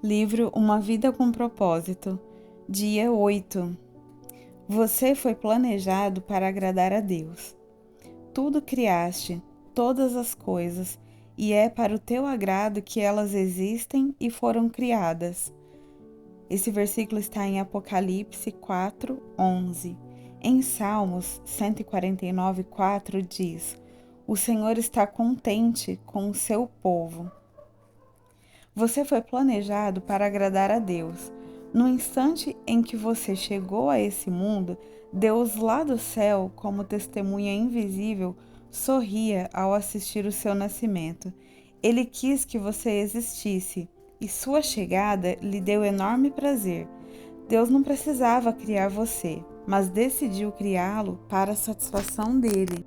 Livro Uma Vida com Propósito, Dia 8. Você foi planejado para agradar a Deus. Tudo criaste, todas as coisas, e é para o teu agrado que elas existem e foram criadas. Esse versículo está em Apocalipse 4:11. Em Salmos 149:4 diz: O Senhor está contente com o seu povo. Você foi planejado para agradar a Deus. No instante em que você chegou a esse mundo, Deus lá do céu, como testemunha invisível, sorria ao assistir o seu nascimento. Ele quis que você existisse, e sua chegada lhe deu enorme prazer. Deus não precisava criar você, mas decidiu criá-lo para a satisfação dele.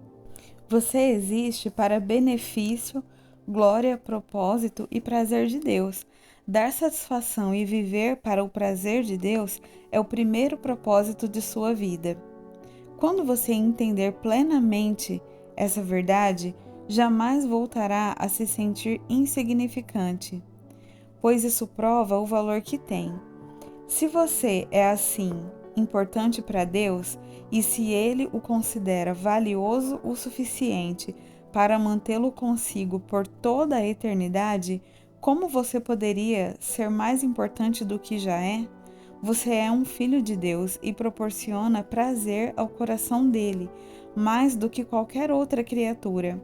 Você existe para benefício, glória, propósito e prazer de Deus. Dar satisfação e viver para o prazer de Deus é o primeiro propósito de sua vida. Quando você entender plenamente essa verdade, jamais voltará a se sentir insignificante, pois isso prova o valor que tem. Se você é assim, importante para Deus, e se Ele o considera valioso o suficiente para mantê-lo consigo por toda a eternidade, como você poderia ser mais importante do que já é? Você é um filho de Deus e proporciona prazer ao coração dele, mais do que qualquer outra criatura.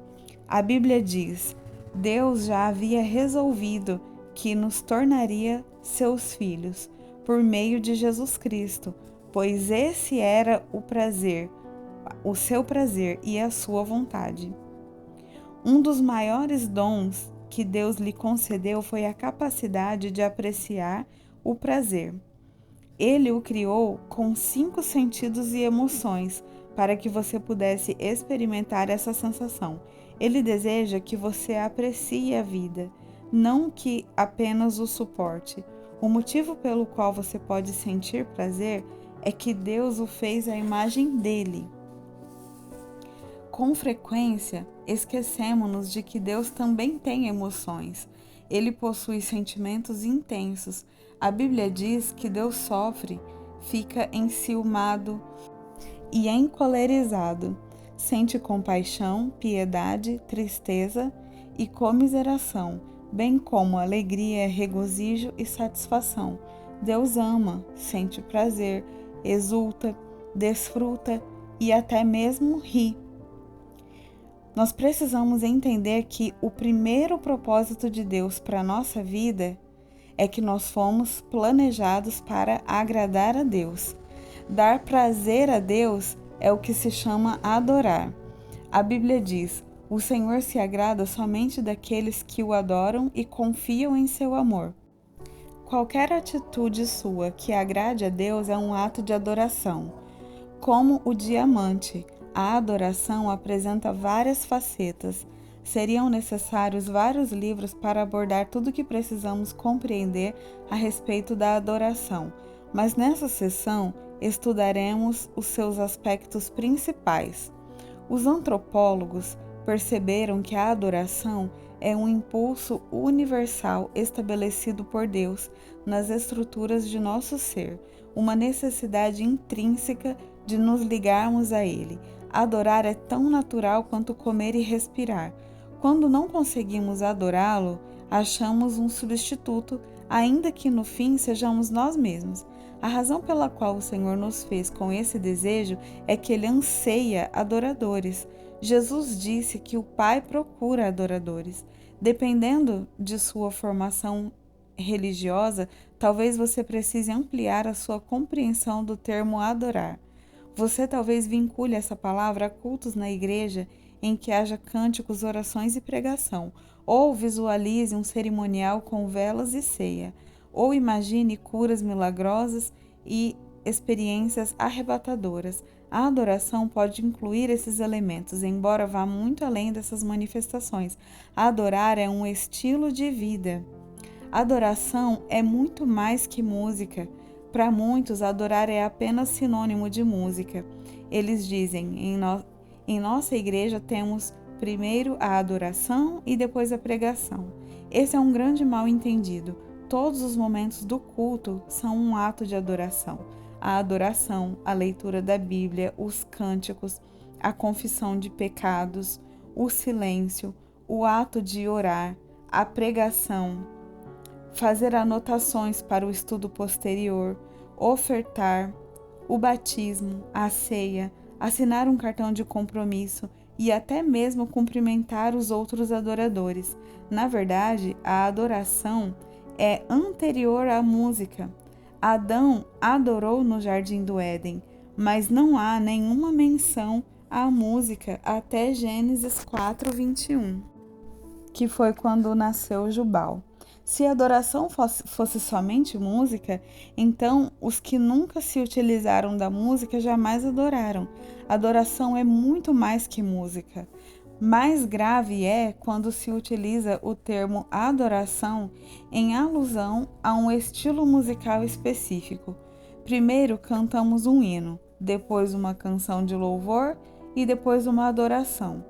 A Bíblia diz: Deus já havia resolvido que nos tornaria seus filhos por meio de Jesus Cristo, pois esse era o seu prazer e a sua vontade. Um dos maiores dons que Deus lhe concedeu foi a capacidade de apreciar o prazer. Ele o criou com 5 sentidos e emoções para que você pudesse experimentar essa sensação. Ele deseja que você aprecie a vida, não que apenas o suporte. O motivo pelo qual você pode sentir prazer é que Deus o fez à imagem dele. Com frequência, esquecemos-nos de que Deus também tem emoções. Ele possui sentimentos intensos. A Bíblia diz que Deus sofre, fica enciumado e encolerizado. Sente compaixão, piedade, tristeza e comiseração, bem como alegria, regozijo e satisfação. Deus ama, sente prazer, exulta, desfruta e até mesmo ri. Nós precisamos entender que o primeiro propósito de Deus para a nossa vida é que nós fomos planejados para agradar a Deus. Dar prazer a Deus é o que se chama adorar. A Bíblia diz: o Senhor se agrada somente daqueles que o adoram e confiam em seu amor. Qualquer atitude sua que agrade a Deus é um ato de adoração. Como o diamante, a adoração apresenta várias facetas. Seriam necessários vários livros para abordar tudo o que precisamos compreender a respeito da adoração, mas nessa sessão estudaremos os seus aspectos principais. Os antropólogos perceberam que a adoração é um impulso universal estabelecido por Deus nas estruturas de nosso ser, uma necessidade intrínseca de nos ligarmos a Ele. Adorar é tão natural quanto comer e respirar. Quando não conseguimos adorá-lo, achamos um substituto, ainda que no fim sejamos nós mesmos. A razão pela qual o Senhor nos fez com esse desejo é que Ele anseia adoradores. Jesus disse que o Pai procura adoradores. Dependendo de sua formação religiosa, talvez você precise ampliar a sua compreensão do termo adorar. Você talvez vincule essa palavra a cultos na igreja em que haja cânticos, orações e pregação, ou visualize um cerimonial com velas e ceia, ou imagine curas milagrosas e experiências arrebatadoras. A adoração pode incluir esses elementos, embora vá muito além dessas manifestações. Adorar é um estilo de vida. Adoração é muito mais que música. Para muitos, adorar é apenas sinônimo de música. Eles dizem: em nossa igreja temos primeiro a adoração e depois a pregação. Esse é um grande mal-entendido. todos os momentos do culto são um ato de adoração. A adoração, a leitura da Bíblia, os cânticos, a confissão de pecados, o silêncio, o ato de orar, a pregação, fazer anotações para o estudo posterior, ofertar, o batismo, a ceia, assinar um cartão de compromisso e até mesmo cumprimentar os outros adoradores. Na verdade, a adoração é anterior à música. Adão adorou no Jardim do Éden, mas não há nenhuma menção à música até Gênesis 4:21, que foi quando nasceu Jubal. Se a adoração fosse somente música, então os que nunca se utilizaram da música jamais adoraram. Adoração é muito mais que música. Mais grave é quando se utiliza o termo adoração em alusão a um estilo musical específico. Primeiro cantamos um hino, depois uma canção de louvor e depois uma adoração.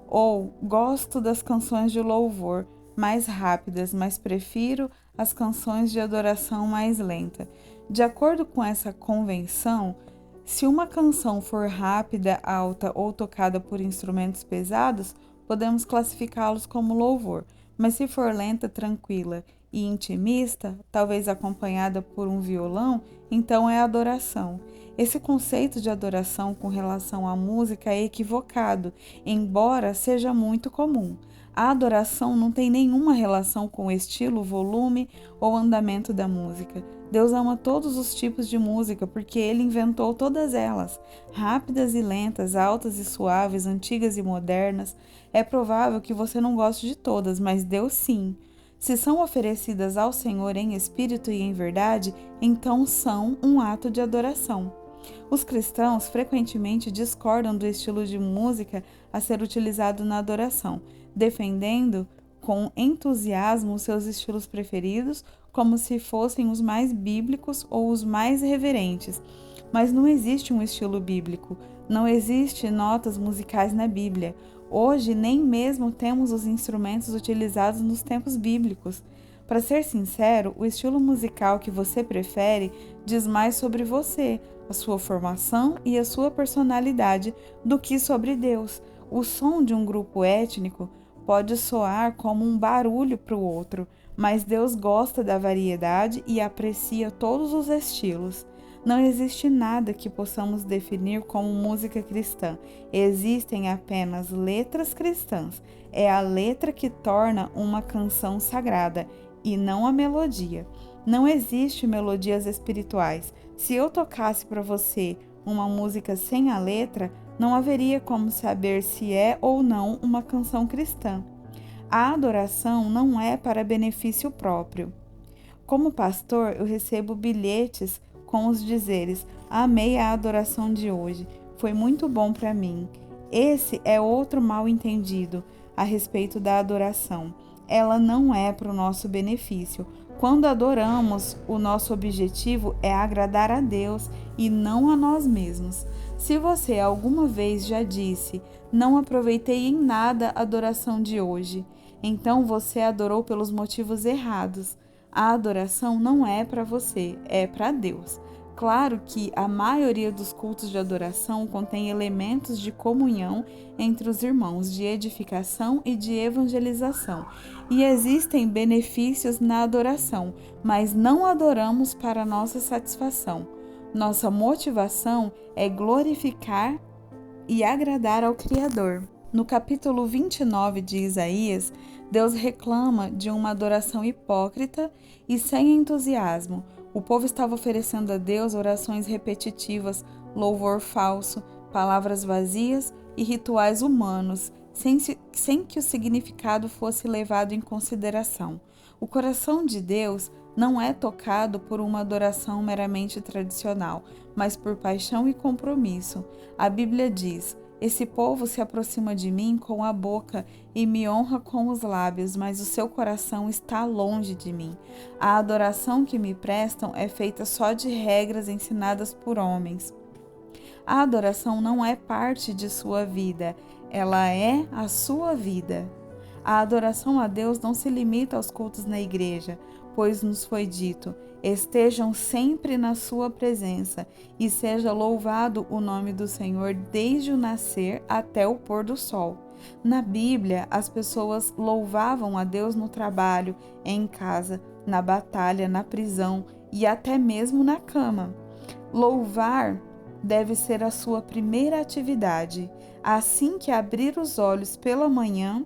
Ou gosto das canções de louvor mais rápidas, mas prefiro as canções de adoração mais lenta. De acordo com essa convenção, se uma canção for rápida, alta ou tocada por instrumentos pesados, podemos classificá-los como louvor, mas se for lenta, tranquila e intimista, talvez acompanhada por um violão, então é adoração. Esse conceito de adoração com relação à música é equivocado, embora seja muito comum. A adoração não tem nenhuma relação com o estilo, volume ou andamento da música. Deus ama todos os tipos de música porque Ele inventou todas elas, rápidas e lentas, altas e suaves, antigas e modernas. É provável que você não goste de todas, mas Deus sim. Se são oferecidas ao Senhor em espírito e em verdade, então são um ato de adoração. Os cristãos frequentemente discordam do estilo de música a ser utilizado na adoração, defendendo com entusiasmo os seus estilos preferidos como se fossem os mais bíblicos ou os mais reverentes. Mas não existe um estilo bíblico, não existe notas musicais na Bíblia. Hoje nem mesmo temos os instrumentos utilizados nos tempos bíblicos. Para ser sincero, o estilo musical que você prefere diz mais sobre você, a sua formação e a sua personalidade do que sobre Deus. O som de um grupo étnico pode soar como um barulho para o outro, mas Deus gosta da variedade e aprecia todos os estilos. Não existe nada que possamos definir como música cristã. Existem apenas letras cristãs. É a letra que torna uma canção sagrada e não a melodia. Não existe melodias espirituais. Se eu tocasse para você uma música sem a letra, não haveria como saber se é ou não uma canção cristã. A adoração não é para benefício próprio. Como pastor, eu recebo bilhetes com os dizeres: amei a adoração de hoje, foi muito bom para mim. Esse é outro mal-entendido a respeito da adoração. Ela não é para o nosso benefício. Quando adoramos, o nosso objetivo é agradar a Deus e não a nós mesmos. Se você alguma vez já disse: não aproveitei em nada a adoração de hoje, então você adorou pelos motivos errados. A adoração não é para você, é para Deus. Claro que a maioria dos cultos de adoração contém elementos de comunhão entre os irmãos, de edificação e de evangelização. E existem benefícios na adoração, mas não adoramos para nossa satisfação. Nossa motivação é glorificar e agradar ao Criador. No capítulo 29 de Isaías, Deus reclama de uma adoração hipócrita e sem entusiasmo. O povo estava oferecendo a Deus orações repetitivas, louvor falso, palavras vazias e rituais humanos, sem que o significado fosse levado em consideração. O coração de Deus não é tocado por uma adoração meramente tradicional, mas por paixão e compromisso. A Bíblia diz: esse povo se aproxima de mim com a boca e me honra com os lábios, mas o seu coração está longe de mim. A adoração que me prestam é feita só de regras ensinadas por homens. A adoração não é parte de sua vida, ela é a sua vida. A adoração a Deus não se limita aos cultos na igreja. pois nos foi dito: estejam sempre na sua presença, e seja louvado o nome do Senhor desde o nascer até o pôr do sol. Na Bíblia, as pessoas louvavam a Deus no trabalho, em casa, na batalha, na prisão e até mesmo na cama. Louvar deve ser a sua primeira atividade, assim que abrir os olhos pela manhã,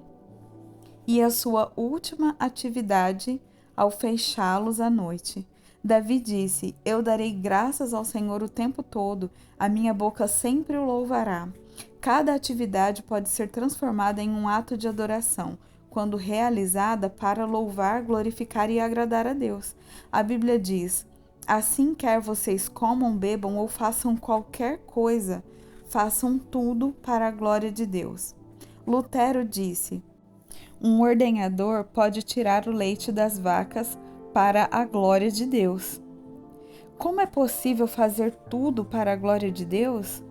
e a sua última atividade ao fechá-los à noite. Davi disse: eu darei graças ao Senhor o tempo todo, a minha boca sempre o louvará. Cada atividade pode ser transformada em um ato de adoração, quando realizada para louvar, glorificar e agradar a Deus. A Bíblia diz: assim quer vocês comam, bebam ou façam qualquer coisa, façam tudo para a glória de Deus. Lutero disse: um ordenhador pode tirar o leite das vacas para a glória de Deus. Como é possível fazer tudo para a glória de Deus?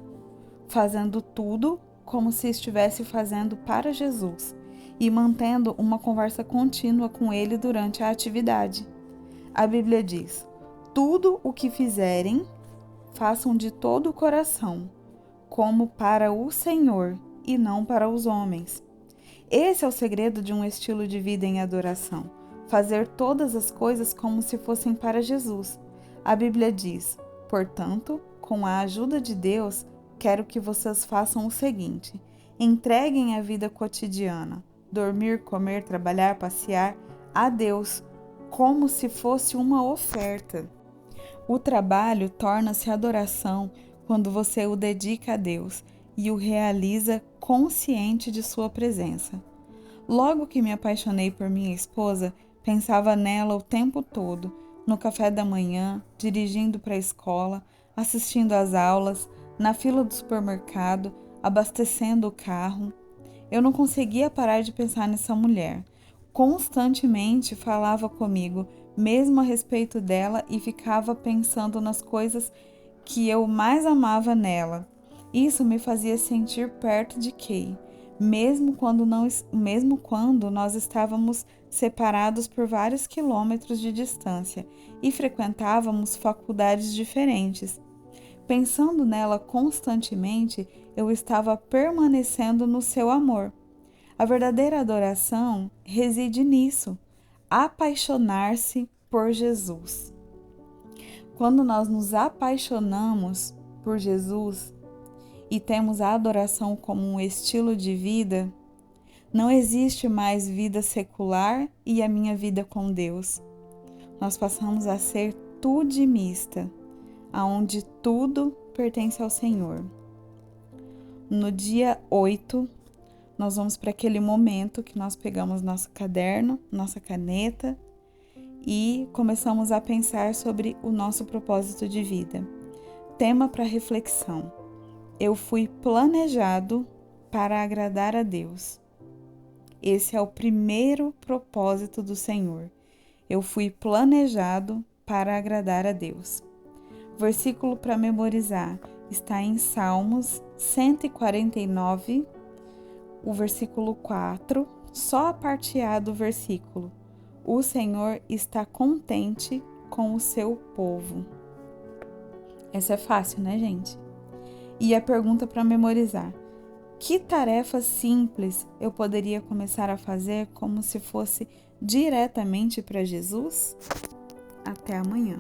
Fazendo tudo como se estivesse fazendo para Jesus e mantendo uma conversa contínua com Ele durante a atividade. A Bíblia diz: tudo o que fizerem, façam de todo o coração, como para o Senhor e não para os homens. Esse é o segredo de um estilo de vida em adoração: fazer todas as coisas como se fossem para Jesus. A Bíblia diz: portanto, com a ajuda de Deus, quero que vocês façam o seguinte: entreguem a vida cotidiana, dormir, comer, trabalhar, passear, a Deus, como se fosse uma oferta. O trabalho torna-se adoração quando você o dedica a Deus e o realiza consciente de sua presença. Logo que me apaixonei por minha esposa, pensava nela o tempo todo, no café da manhã, dirigindo para a escola, assistindo às aulas, na fila do supermercado, abastecendo o carro. Eu não conseguia parar de pensar nessa mulher. Constantemente falava comigo, mesmo a respeito dela, e ficava pensando nas coisas que eu mais amava nela. Isso me fazia sentir perto de Kay, mesmo quando nós estávamos separados por vários quilômetros de distância e frequentávamos faculdades diferentes. Pensando nela constantemente, eu estava permanecendo no seu amor. A verdadeira adoração reside nisso: apaixonar-se por Jesus. Quando nós nos apaixonamos por Jesus e temos a adoração como um estilo de vida, não existe mais vida secular e a minha vida com Deus. Nós passamos a ser tudimista, aonde tudo pertence ao Senhor. No dia 8, nós vamos para aquele momento que nós pegamos nosso caderno, nossa caneta e começamos a pensar sobre o nosso propósito de vida. Tema para reflexão: eu fui planejado para agradar a Deus. Esse é o primeiro propósito do Senhor. Eu fui planejado para agradar a Deus. Versículo para memorizar está em Salmos 149, o versículo 4, só a parte A do versículo. O Senhor está contente com o seu povo. Essa é fácil, né, gente? E a pergunta para memorizar: que tarefa simples eu poderia começar a fazer como se fosse diretamente para Jesus? Até amanhã.